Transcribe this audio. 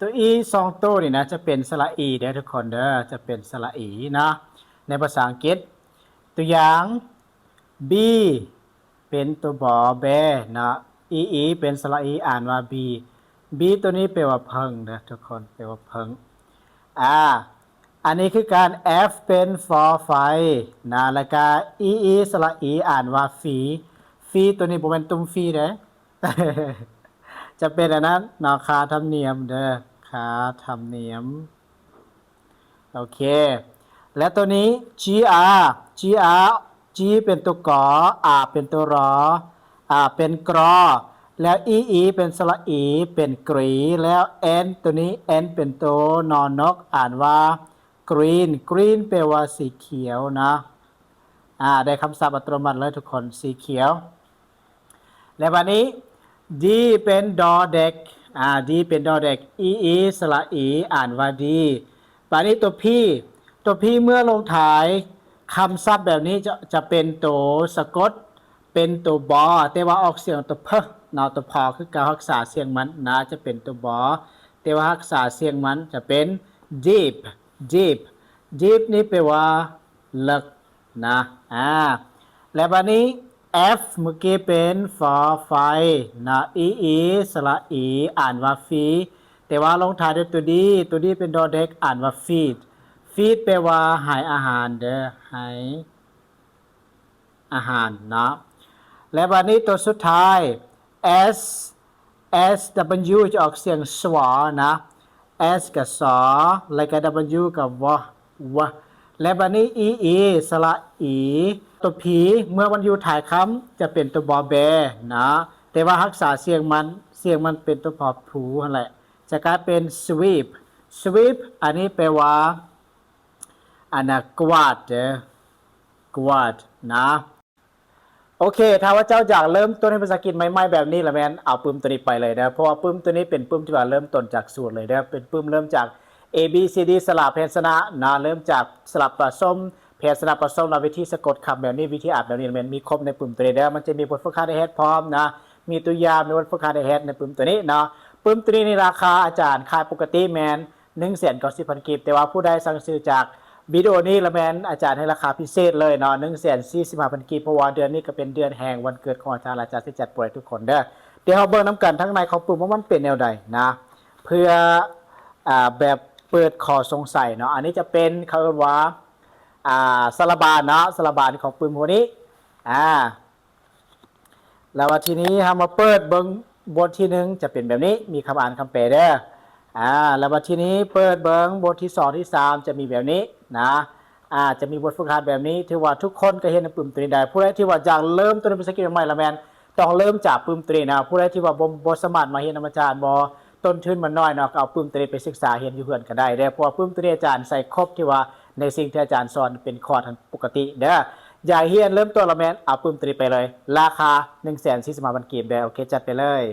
ตัวอีสองตัวนี่นะจะเป็นสระอีเด้อทุกคนเด้อจะเป็นสระอีนะในภาษาอังกฤษตัวอย่าง B เป็นตัวบอแบนะอีเป็นสระอีอ่านว่า B ตัวนี้แปลว่าเพิงนะทุกคนแปลว่าเพิงอันนี้คือการ F เป็น for ไฟนะแล้วก็อีสระอีอ่านว่าฟีตัวนี้บ่เป็นตุ้มฟีเด้จะเป็นอันนั้นนาคาธรรมเนียมเด้อคาธรรมเนียมโอเคและตัวนี้ G เป็นตัวกอ R เป็นตัวรอ เป็นกรอแล้วอีเป็นสระอีเป็นกรีแล้ว N ตัวนี้ N เป็นตัวนอนนกอ่านว่า green แปลว่าสีเขียวนะได้คำศัพท์อัตโนมัติเลยทุกคนสีเขียวและวันนี้ D เป็นดอเด็กD เป็นดอเด็กอีสระอีอ่านว่าดีวันนี้ตัวพี่เมื่อลงท้ายคำศัพท์แบบนี้จะเป็นตัวสะกดเป็นตัวบอแต่ว่าออกเสียงตัวเพนาตัวพอคือการรักษาเสียงมันนะจะเป็นตัวบอแต่ว่ารักษาเสียงมันจะเป็น deepนี่แปลว่าลึกนะและวันนี้ F เมื่อกี้เป็น for ไฟนะอีสระอีอ่านว่าฟีแต่ว่าลงท้ายด้วยตัวดีเป็นดอเด็กอ่านว่าฟีดแปลว่าหายอาหารเด้อหายอาหารนะและวันนี้ตัวสุดท้าย SW จะออกเสียงสวนะ S กับสอและก็ W กับวและวันนี้อีสระอีตัวผีเมื่อมันอยู่ถ่ายคำจะเป็นตัวบอแบนะแต่ว่ารักษาเสียงมันเป็นตัวพอผูนั่นแหละจะกลายเป็น sweep อันนี้แปลว่ากวาดนะโอเคถ้าว่าเจ้าอยากเริ่มต้นให้ภาษาอังกฤษใหม่ๆแบบนี้ละแมนเอาปื้มตัวนี้ไปเลยนะเพราะว่าปื้มตัวนี้เป็นปื้มที่ว่าเริ่มต้นจากสูตรเลยนะเป็นปื้มเริ่มจาก A B C D สลับพยัญชนะนะเริ่มจากสลับผสมพยัญชนะผสมและวิธีสะกดคำแบบนี้วิธีอ่านแบบนี้ละแมนมีครบในปื้มตัวนี้นะมันจะมีบทฝึกหัดในเฮดพร้อมนะมีตัวอย่างมีบทฝึกหัดในเฮดในปื้มตัวนี้นะปื้มตัวนี้ในราคาอาจารย์ขายปกติแมน190,000 กีบแต่ว่าผู้ใดสั่งซื้อจากวิดีโอนี้ละแมนอาจารย์ให้ราคาพิเศษเลยเนาะ145,000 กีบเพราะว่าเดือนนี้ก็เป็นเดือนแห่งวันเกิดของอาจารย์ที่จัดโปรยทุกคนเด้อเดี๋ยวเราเบิ่งน้ำกันทั้งในของปุ่มว่ามันเป็นแนวใดนะเพื่อแบบเปิดข้อสงสัยเนาะอันนี้จะเป็นเขาเรียกว่าสระบานเนาะสระบานของปุ่มหัวนี้แล้วทีนี้เรามาเปิดเบิ่งบทที่1จะเป็นแบบนี้มีคำอ่านคำแปลเด้อแล้วทีนี้เปิดเบิ่งบทที่2ที่3จะมีแบบนี้นะจะมีบทฝึกหัดแบบนี้ที่ว่าทุกคนก็เห็นในปุ่มตัวนี้ได้ผู้ใดที่ว่าอยากเริ่มต้นภาษาอังกฤษใหม่ละแมนต้องเริ่มจากปุ่มตัวนี้นะผู้ใดที่ว่าบ่สามารถมาเรียนอาจารย์บ่ต้นทุนมันน้อยเนาะก็เอาปุ่มตัวนี้ไปศึกษาเรียนอยู่เพื่อนก็ได้เด้อเพราะว่าปุ่มตัวนี้อาจารย์ใส่ครบที่ว่าในสิ่งที่อาจารย์สอนเป็นคอร์สปกติเด้ออยากเรียนเริ่มต้นละแมนเอาปุ่มตัวนี้ไปเลยราคา145,000 กีบเด้อโอเคจัดไปเลย